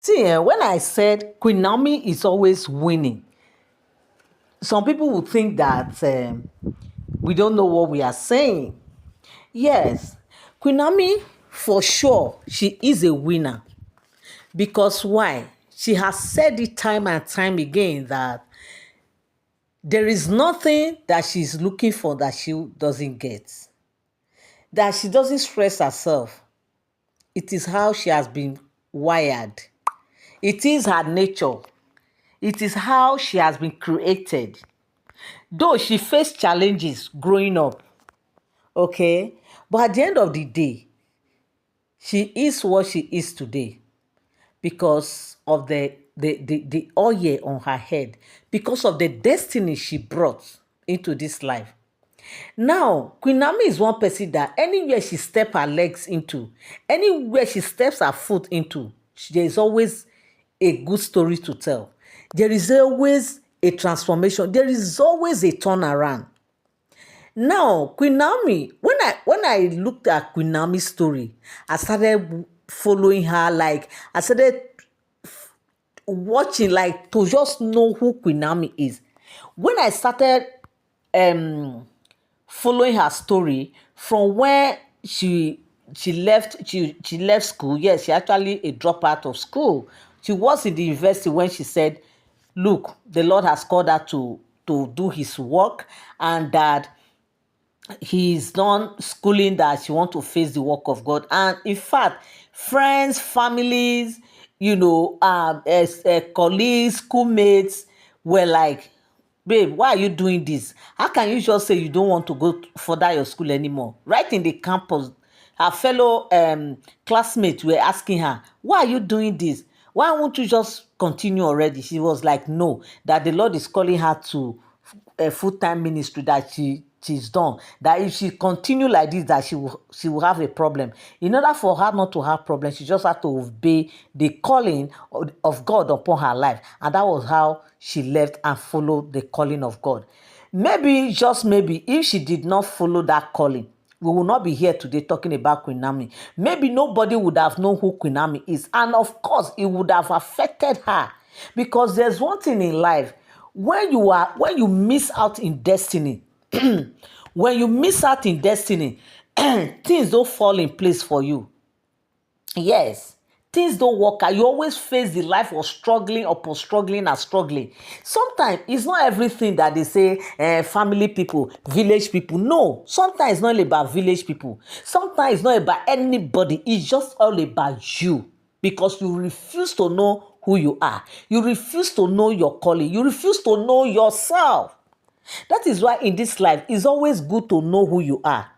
See, when I said Queen Naomi is always winning, some people would think that we don't know what we are saying. Yes, Queen Naomi, for sure, she is a winner. Because why? She has said it time and time again that there is nothing that she's looking for that she doesn't get, that she doesn't stress herself. It is how she has been wired, it is her nature, it is how she has been created. Though she faced challenges growing up, okay, but at the end of the day, she is what she is today because of the oil on her head, because of the destiny she brought into this life. Now, Queen Naomi is one person that anywhere she steps her legs into, anywhere she steps her foot into, there is always a good story to tell. There is always a transformation. There is always a turnaround. Now, Queen Naomi, when I looked at Queen Naomi's story, I started following her, like I started watching, like to just know who Queen Naomi is. When I started following her story from where she left school. Yes, she actually a dropout of school. She was in the university when she said, look, the Lord has called her to do his work, and that he's done schooling, that she want to face the work of God. And in fact, friends, families, colleagues, schoolmates were like, babe, why are you doing this? How can you just say you don't want to go further your school anymore? Right in the campus, her fellow classmates were asking her, why are you doing this? Why won't you just continue already? She was like, no, that the Lord is calling her to a full-time ministry, that she's done, that if she continue like this, that she will have a problem. In order for her not to have problems, she just had to obey the calling of God upon her life, and that was how she left and followed the calling of God. Maybe, just maybe, if she did not follow that calling, we will not be here today talking about Queen Naomi. Maybe nobody would have known who Queen Naomi is, and of course it would have affected her, because there's one thing in life: when you miss out in destiny, when you miss out in destiny, things don't fall in place for you. Yes, things don't work out. You always face the life of struggling upon struggling and struggling. Sometimes it's not everything that they say, family people, village people. No, sometimes it's not about village people. Sometimes it's not about anybody. It's just all about you, because you refuse to know who you are. You refuse to know your calling. You refuse to know yourself. That is why in this life, it's always good to know who you are.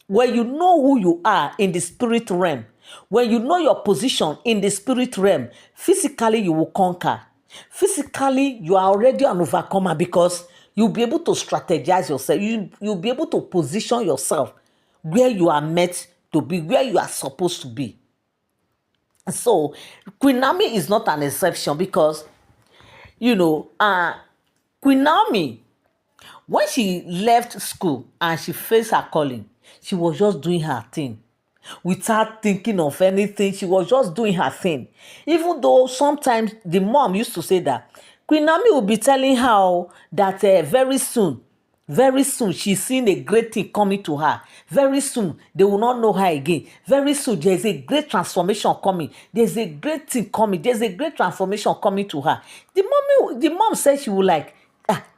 When you know who you are in the spirit realm, when you know your position in the spirit realm, physically you will conquer. Physically, you are already an overcomer, because you'll be able to strategize yourself. You'll be able to position yourself where you are meant to be, where you are supposed to be. So, Queen Naomi is not an exception, because, Queen Naomi, when she left school and she faced her calling, she was just doing her thing without thinking of anything. She was just doing her thing. Even though sometimes the mom used to say that Queen Naomi will be telling her that very soon she's seeing a great thing coming to her. Very soon they will not know her again. Very soon there's a great transformation coming. There's a great thing coming. There's a great transformation coming to her. The mom said she would like,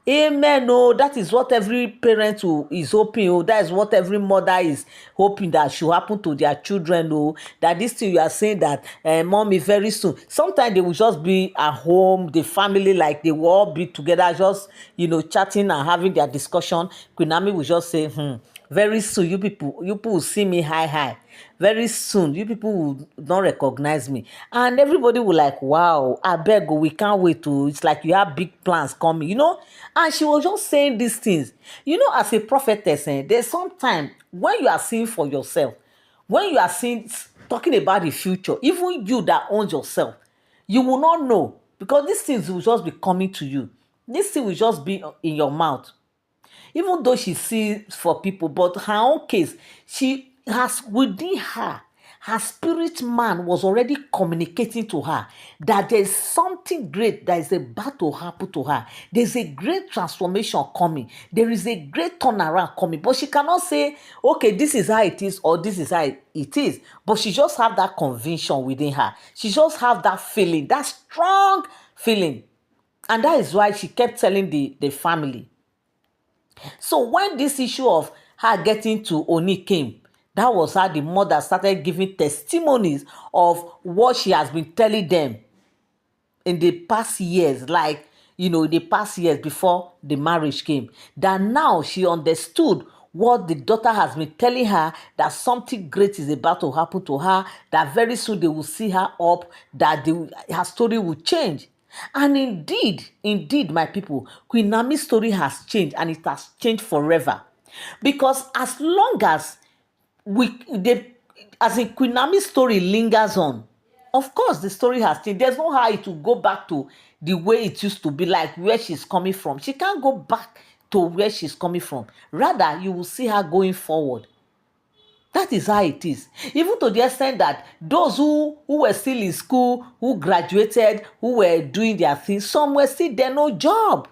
amen. Oh, that is what every parent is hoping. Oh, that is what every mother is hoping that should happen to their children. Oh, that this thing you are saying that, mommy, very soon. Sometimes they will just be at home, the family, like they will all be together, just chatting and having their discussion. Queen Naomi will just say, very soon you people will see me high. Very soon you people will not recognize me, and everybody will like, wow, I beg, we can't wait to, it's like you have big plans coming, and she was just saying these things. As a prophetess, there's sometimes when you are seeing for yourself, when you are seeing, talking about the future, even you that owns yourself, you will not know, because these things will just be coming to you. This thing will just be in your mouth. Even though she sees for people, but her own case, she has within her her spirit man was already communicating to her that there's something great that is about to happen to her. There's a great transformation coming. There is a great turnaround coming. But she cannot say, okay, this is how it is or this is how it is. But she just have that conviction within her. She just have that feeling, that strong feeling. And that is why she kept telling the family. So when this issue of her getting to Ooni came, that was how the mother started giving testimonies of what she has been telling them in the past years, like, the past years before the marriage came. That now she understood what the daughter has been telling her, that something great is about to happen to her, that very soon they will see her up, that her story will change. And indeed, my people, Queen Naomi's story has changed, and it has changed forever. Because as long as as in Queen Naomi's story lingers on, of course the story has changed. There's no how it will go back to the way it used to be, like where she's coming from. She can't go back to where she's coming from. Rather, you will see her going forward. That is how it is. Even to the extent that those who were still in school, who graduated, who were doing their things, some were still there, no job.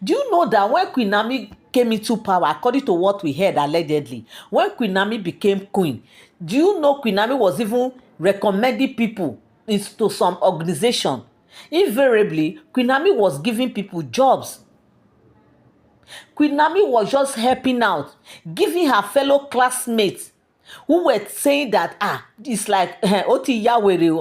Do you know that when Queen Naomi came into power, according to what we heard allegedly, when Queen Naomi became queen, do you know Queen Naomi was even recommending people into some organization? Invariably, Queen Naomi was giving people jobs. Queen Naomi was just helping out, giving her fellow classmates who were saying that, it's like, oti yawere,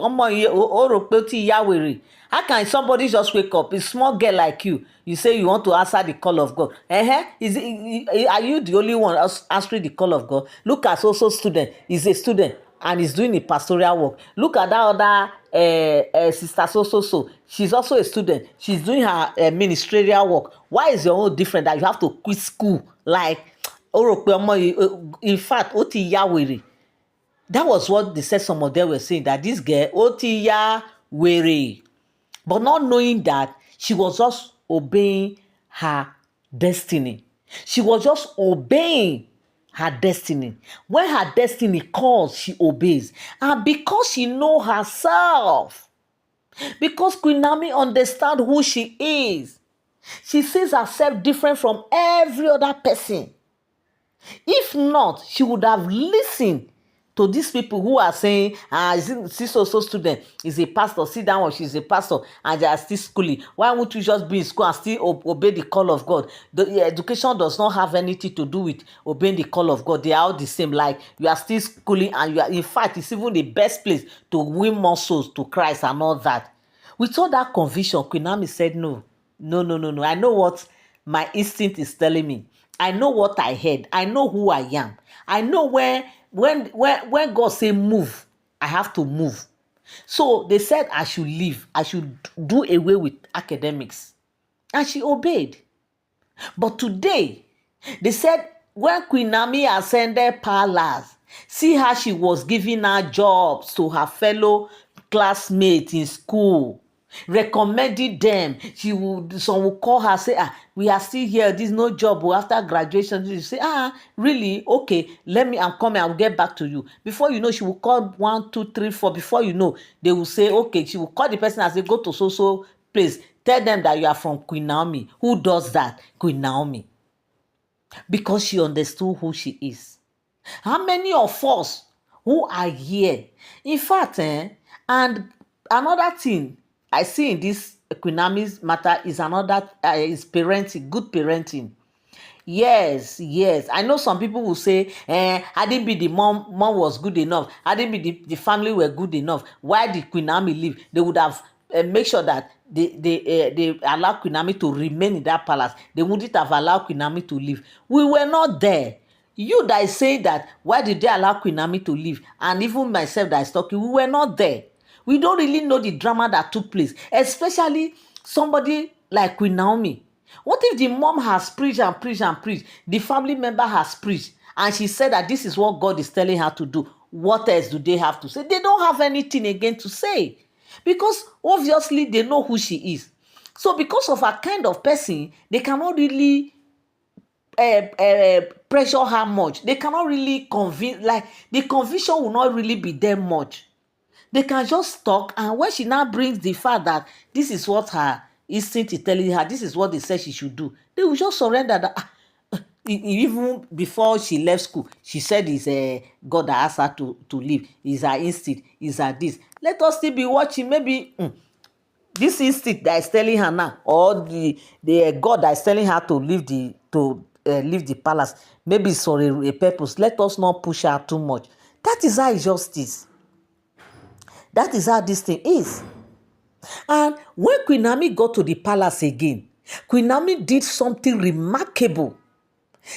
oti yawere. How can somebody just wake up, a small girl like you say you want to answer the call of God? Are you the only one answering the call of God? Look at also student. He's a student and he's doing a pastoral work. Look at that other sister so. She's also a student. She's doing her ministerial work. Why is your own different that you have to quit school? Like, in fact, oti yawere. That was what they said. Some of them were saying that this girl, oti yawere. But not knowing that she was just obeying her destiny. She was just obeying her destiny. When her destiny calls, she obeys. And because she knows herself, because Queen Naomi understands who she is, she sees herself different from every other person. If not, she would have listened to these people who are saying, this also student is a pastor, sit down, or she's a pastor, and they are still schooling. Why won't you just be in school and still obey the call of God? The education does not have anything to do with obeying the call of God. They are all the same. Like, you are still schooling, and you are, in fact, it's even the best place to win more souls to Christ and all that. With all that conviction, Queen Naomi said, no. I know what my instinct is telling me. I know what I heard. I know who I am. I know when God say move, I have to move. So they said I should leave. I should do away with academics. And she obeyed. But today, they said when Queen Naomi ascended palace, see how she was giving her jobs to her fellow classmates in school, recommending them. Some will call her, say, we are still here, there's no job. After graduation, she say, really? Okay, I'm coming, I'll get back to you. Before you know, she will call 1, 2, 3, 4. Before you know, they will say, okay, she will call the person and say, go to so place. Tell them that you are from Queen Naomi. Who does that? Queen Naomi. Because she understood who she is. How many of us who are here? In fact, and another thing I see in this Queen Naomi's matter is is parenting, good parenting. Yes. I know some people will say, I didn't be the mom was good enough. I didn't be the family were good enough. Why did Queen Naomi leave? They would have make sure that they allow Queen Naomi to remain in that palace. They wouldn't have allowed Queen Naomi to leave. We were not there. You that is saying that, why did they allow Queen Naomi to leave? And even myself that is talking, we were not there. We don't really know the drama that took place, especially somebody like Queen Naomi. What if the mom has preached and preached and preached, the family member has preached, and she said that this is what God is telling her to do? What else do they have to say? They don't have anything again to say, because obviously they know who she is. So because of her kind of person, they cannot really pressure her much. They cannot really convince, like the conviction will not really be there much. They can just talk, and when she now brings the fact that this is what her instinct is telling her, this is what they said she should do, they will just surrender that. Even before she left school, she said it's God that asked her to leave. It's her instinct, it's her this. Let us still be watching. Maybe this instinct that is telling her now, or the God that is telling her to leave the palace, maybe it's for a purpose. Let us not push her too much. That is how it just is. That is how this thing is. And when Queen Naomi got to the palace again, Queen Naomi did something remarkable.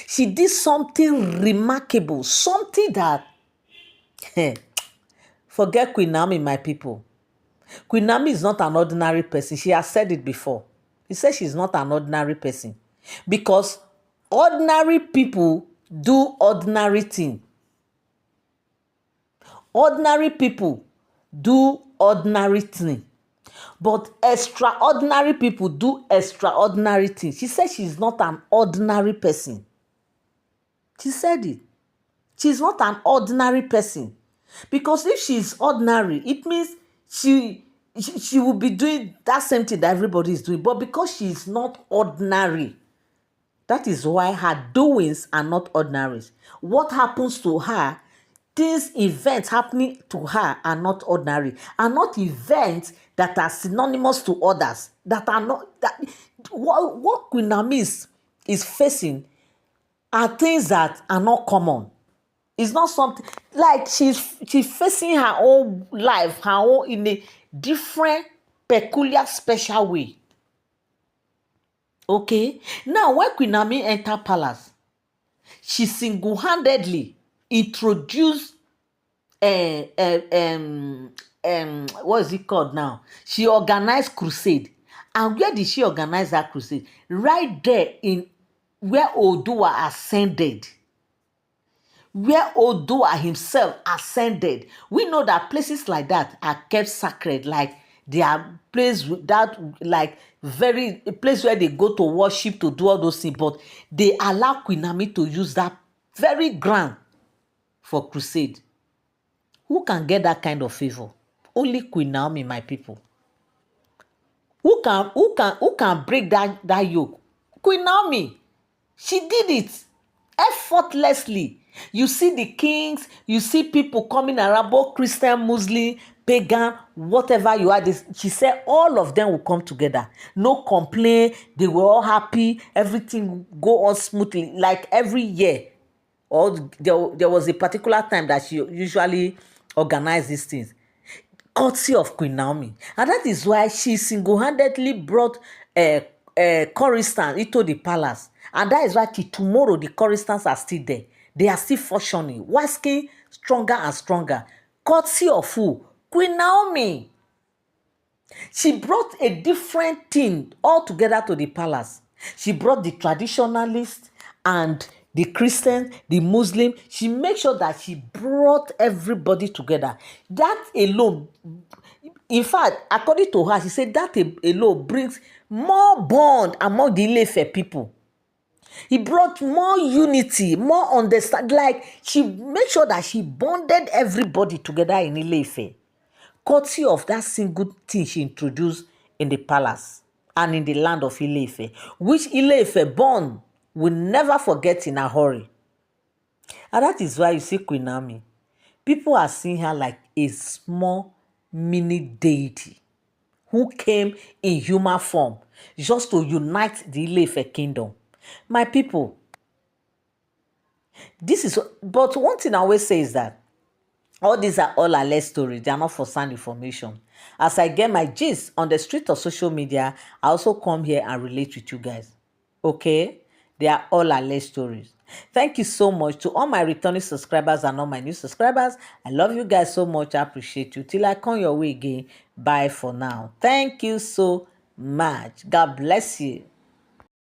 She did something remarkable, something that forget Queen Naomi, my people. Queen Naomi is not an ordinary person. She has said it before. She said she's not an ordinary person, because ordinary people do ordinary things. Ordinary people do ordinary things, but extraordinary people do extraordinary things. She said she's not an ordinary person. She said it. She's not an ordinary person, because if she's ordinary, it means she will be doing that same thing that everybody is doing. But because she's not ordinary, that is why her doings are not ordinary. What happens to her, these events happening to her are not ordinary, are not events that are synonymous to others, that are not, that what Queen Naomi is facing are things that are not common. It's not something like she's facing her own life, her own, in a different, peculiar, special way. Okay? Now, when Queen Naomi entered palace, she single-handedly introduced what is it called now? She organized crusade. And where did she organize that crusade? Right there in where Oodua ascended. Where Oodua himself ascended. We know that places like that are kept sacred, like they are places that, like, very a place where they go to worship, to do all those things, but they allow Queen Naomi to use that very ground for crusade. Who can get that kind of favor? Only Queen Naomi, my people. Who can break that yoke? Queen Naomi. She did it effortlessly. You see the kings, you see people coming around, both Christian, Muslim, pagan, whatever you are. She said all of them will come together. No complaint. They were all happy. Everything go on smoothly, like every year. Or there was a particular time that she usually organized these things. Courtesy of Queen Naomi. And that is why she single-handedly brought choristers into the palace. And that is why till tomorrow the choristers are still there. They are still functioning, waxing stronger and stronger. Courtesy of who? Queen Naomi. She brought a different thing altogether to the palace. She brought the traditionalists and the Christians, the Muslim. She made sure that she brought everybody together. That alone, in fact, according to her, she said that alone brings more bond among the Ile-Ife people. He brought more unity, more understanding. Like, she made sure that she bonded everybody together in Ile-Ife. Courtesy of that single thing she introduced in the palace and in the land of Ile-Ife, which Ile-Ife born will never forget in a hurry. And that is why you see Queen Naomi. People are seeing her like a small mini deity who came in human form just to unite the Ile-Ife kingdom. My people, this is, but one thing I always say is that all these are all alleged stories. They are not first-hand information. As I get my gist on the street of social media, I also come here and relate with you guys. Okay? They are all alleged stories. Thank you so much to all my returning subscribers and all my new subscribers. I love you guys so much. I appreciate you. Till I come your way again. Bye for now. Thank you so much. God bless you.